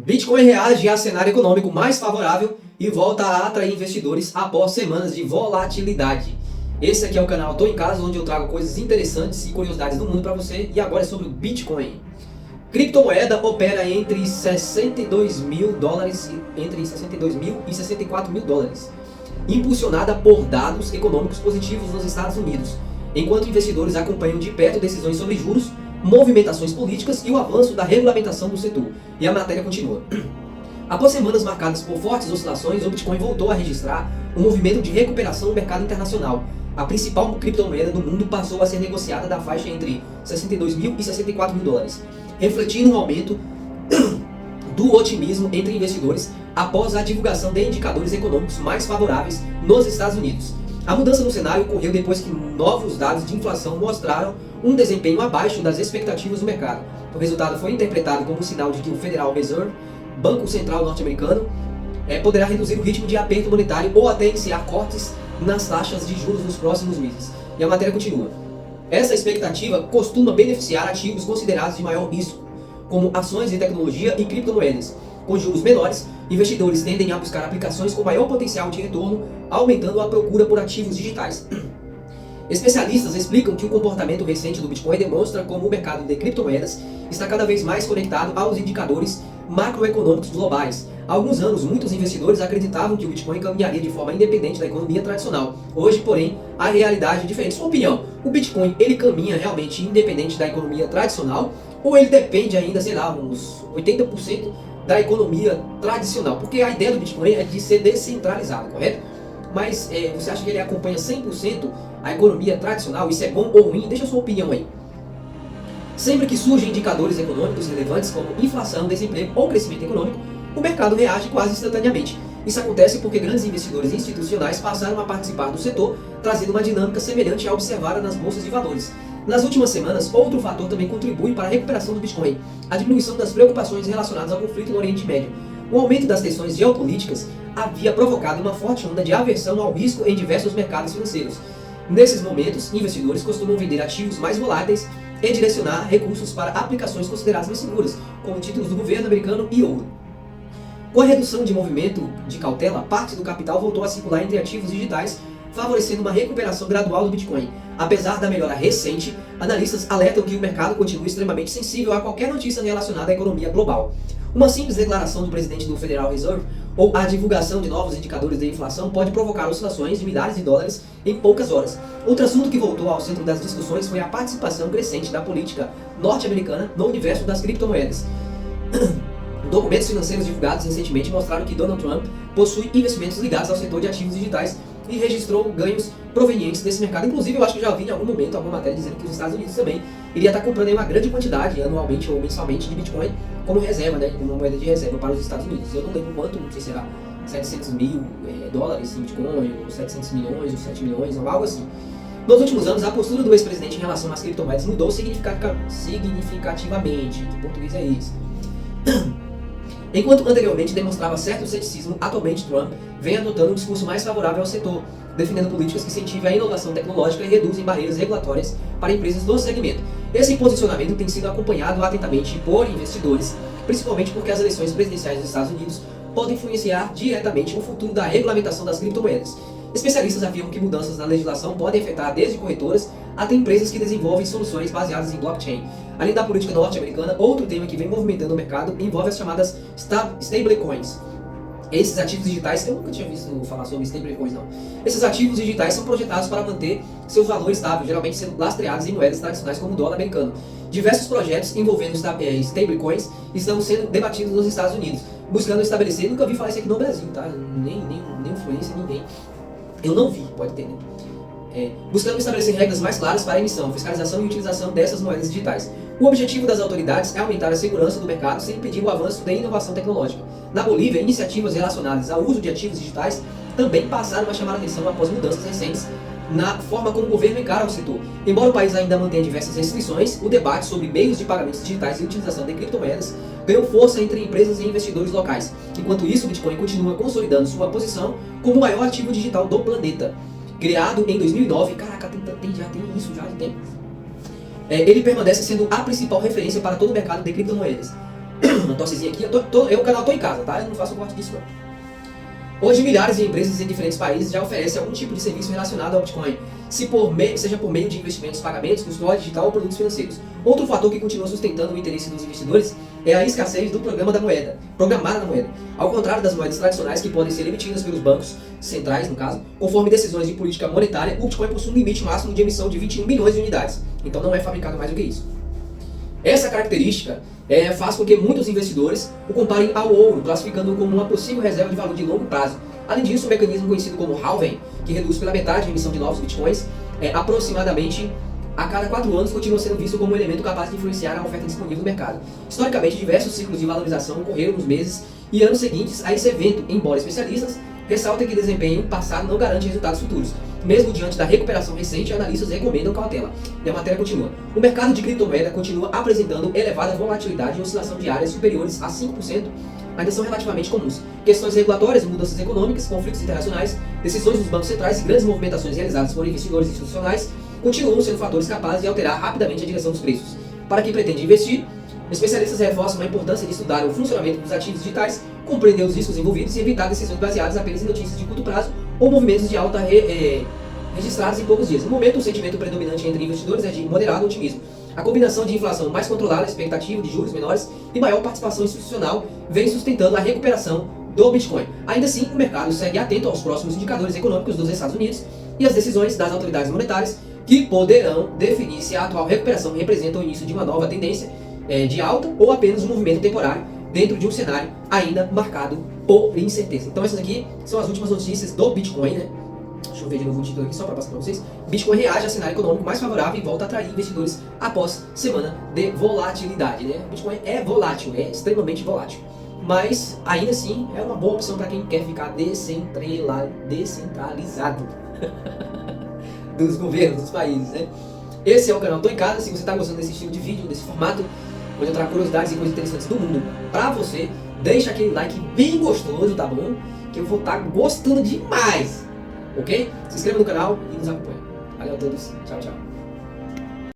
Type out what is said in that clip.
Bitcoin reage a cenário econômico mais favorável e volta a atrair investidores após semanas de volatilidade. Esse aqui é o canal Tô em Casa, onde eu trago coisas interessantes e curiosidades do mundo para você, e agora é sobre o Bitcoin. Criptomoeda opera entre 62 mil dólares, entre 62 mil e 64 mil dólares, impulsionada por dados econômicos positivos nos Estados Unidos, enquanto investidores acompanham de perto decisões sobre juros, movimentações políticas e o avanço da regulamentação do setor. E a matéria continua. Após semanas marcadas por fortes oscilações, o Bitcoin voltou a registrar um movimento de recuperação no mercado internacional. A principal criptomoeda do mundo passou a ser negociada da faixa entre 62 mil e 64 mil dólares, refletindo um aumento do otimismo entre investidores após a divulgação de indicadores econômicos mais favoráveis nos Estados Unidos. A mudança no cenário ocorreu depois que novos dados de inflação mostraram um desempenho abaixo das expectativas do mercado. O resultado foi interpretado como um sinal de que o Federal Reserve, Banco Central norte-americano, poderá reduzir o ritmo de aperto monetário ou até iniciar cortes nas taxas de juros nos próximos meses. E a matéria continua. Essa expectativa costuma beneficiar ativos considerados de maior risco, como ações de tecnologia e criptomoedas. Com juros menores, investidores tendem a buscar aplicações com maior potencial de retorno, aumentando a procura por ativos digitais. Especialistas explicam que o comportamento recente do Bitcoin demonstra como o mercado de criptomoedas está cada vez mais conectado aos indicadores macroeconômicos globais. Há alguns anos, muitos investidores acreditavam que o Bitcoin caminharia de forma independente da economia tradicional. Hoje, porém, a realidade é diferente. Sua opinião, o Bitcoin ele caminha realmente independente da economia tradicional ou ele depende ainda, sei lá, uns 80% da economia tradicional? Porque a ideia do Bitcoin é de ser descentralizado, correto? Mas você acha que ele acompanha 100% a economia tradicional? Isso é bom ou ruim? Deixa a sua opinião aí. Sempre que surgem indicadores econômicos relevantes como inflação, desemprego ou crescimento econômico, o mercado reage quase instantaneamente. Isso acontece porque grandes investidores institucionais passaram a participar do setor, trazendo uma dinâmica semelhante à observada nas bolsas de valores. Nas últimas semanas, outro fator também contribui para a recuperação do Bitcoin: a diminuição das preocupações relacionadas ao conflito no Oriente Médio. O aumento das tensões geopolíticas havia provocado uma forte onda de aversão ao risco em diversos mercados financeiros. Nesses momentos, investidores costumam vender ativos mais voláteis e direcionar recursos para aplicações consideradas mais seguras, como títulos do governo americano e ouro. Com a redução de movimento de cautela, parte do capital voltou a circular entre ativos digitais, favorecendo uma recuperação gradual do Bitcoin. Apesar da melhora recente, analistas alertam que o mercado continua extremamente sensível a qualquer notícia relacionada à economia global. Uma simples declaração do presidente do Federal Reserve ou a divulgação de novos indicadores de inflação pode provocar oscilações de milhares de dólares em poucas horas. Outro assunto que voltou ao centro das discussões foi a participação crescente da política norte-americana no universo das criptomoedas. Documentos financeiros divulgados recentemente mostraram que Donald Trump possui investimentos ligados ao setor de ativos digitais e registrou ganhos provenientes desse mercado. Inclusive, eu acho que já vi em algum momento alguma matéria dizendo que os Estados Unidos também iria estar comprando uma grande quantidade, anualmente ou mensalmente, de Bitcoin como reserva, né, como uma moeda de reserva para os Estados Unidos. Eu não lembro quanto, não sei se será 700 mil dólares em Bitcoin, ou 700 milhões, ou 7 milhões, ou algo assim. Nos últimos anos, a postura do ex-presidente em relação às criptomoedas mudou significativamente. Que português é esse? Enquanto anteriormente demonstrava certo ceticismo, atualmente Trump vem adotando um discurso mais favorável ao setor, defendendo políticas que incentivam a inovação tecnológica e reduzem barreiras regulatórias para empresas do segmento. Esse posicionamento tem sido acompanhado atentamente por investidores, principalmente porque as eleições presidenciais dos Estados Unidos podem influenciar diretamente o futuro da regulamentação das criptomoedas. Especialistas afirmam que mudanças na legislação podem afetar desde corretoras até empresas que desenvolvem soluções baseadas em blockchain. Além da política norte-americana, outro tema que vem movimentando o mercado envolve as chamadas stablecoins. Esses ativos digitais, eu nunca tinha visto falar sobre stablecoins não. Esses ativos digitais são projetados para manter seus valores estáveis, geralmente sendo lastreados em moedas tradicionais como o dólar americano. Diversos projetos envolvendo stablecoins estão sendo debatidos nos Estados Unidos, buscando estabelecer, nunca vi falar isso aqui no Brasil, tá? Nem influência, ninguém. Eu não vi, pode ter, né? Buscando estabelecer regras mais claras para a emissão, fiscalização e utilização dessas moedas digitais. O objetivo das autoridades é aumentar a segurança do mercado sem impedir o avanço da inovação tecnológica. Na Bolívia, iniciativas relacionadas ao uso de ativos digitais também passaram a chamar a atenção após mudanças recentes na forma como o governo encara o setor. Embora o país ainda mantenha diversas restrições, o debate sobre meios de pagamentos digitais e utilização de criptomoedas ganhou força entre empresas e investidores locais. Enquanto isso, o Bitcoin continua consolidando sua posição como o maior ativo digital do planeta. Criado em 2009, caraca, já tem isso já de tempo. Ele permanece sendo a principal referência para todo o mercado de criptomoedas. tossezinha aqui, o canal Tô em Casa, tá? Eu não faço corte disso não. Hoje, milhares de empresas em diferentes países já oferecem algum tipo de serviço relacionado ao Bitcoin, seja por meio de investimentos, pagamentos, custódia digital ou produtos financeiros. Outro fator que continua sustentando o interesse dos investidores é a escassez do programada da moeda. Ao contrário das moedas tradicionais que podem ser emitidas pelos bancos centrais, no caso, conforme decisões de política monetária, o Bitcoin possui um limite máximo de emissão de 21 bilhões de unidades. Então não é fabricado mais do que isso. Essa característica faz com que muitos investidores o comparem ao ouro, classificando-o como uma possível reserva de valor de longo prazo. Além disso, o mecanismo conhecido como halving, que reduz pela metade a emissão de novos bitcoins, aproximadamente a cada 4 anos, continua sendo visto como um elemento capaz de influenciar a oferta disponível no mercado. Historicamente, diversos ciclos de valorização ocorreram nos meses e anos seguintes a esse evento, embora especialistas ressaltem que desempenho passado não garante resultados futuros. Mesmo diante da recuperação recente, analistas recomendam cautela. E a matéria continua. O mercado de criptomoeda continua apresentando elevada volatilidade e oscilação diárias superiores a 5%, ainda são relativamente comuns. Questões regulatórias, mudanças econômicas, conflitos internacionais, decisões dos bancos centrais e grandes movimentações realizadas por investidores institucionais continuam sendo fatores capazes de alterar rapidamente a direção dos preços. Para quem pretende investir, especialistas reforçam a importância de estudar o funcionamento dos ativos digitais, compreender os riscos envolvidos e evitar decisões baseadas apenas em notícias de curto prazo ou movimentos de alta registrados em poucos dias. No momento, o sentimento predominante entre investidores é de moderado otimismo. A combinação de inflação mais controlada, expectativa de juros menores e maior participação institucional vem sustentando a recuperação do Bitcoin. Ainda assim, o mercado segue atento aos próximos indicadores econômicos dos Estados Unidos e às decisões das autoridades monetárias, que poderão definir se a atual recuperação representa o início de uma nova tendência de alta ou apenas um movimento temporário dentro de um cenário ainda marcado por incerteza. Então essas aqui são as últimas notícias do Bitcoin, né? Deixa eu ver de novo o título aqui só para passar para vocês. Bitcoin reage a cenário econômico mais favorável e volta a atrair investidores após semana de volatilidade, né? Bitcoin é volátil, é extremamente volátil. Mas ainda assim é uma boa opção para quem quer ficar descentralizado dos governos, dos países, né? Esse é o canal Tô em Casa. Se você está gostando desse estilo de vídeo, desse formato, onde eu trago curiosidades e coisas interessantes do mundo pra você, deixa aquele like bem gostoso, tá bom? Que eu vou estar gostando demais, ok? Se inscreva no canal e nos acompanhe. Valeu a todos, tchau, tchau.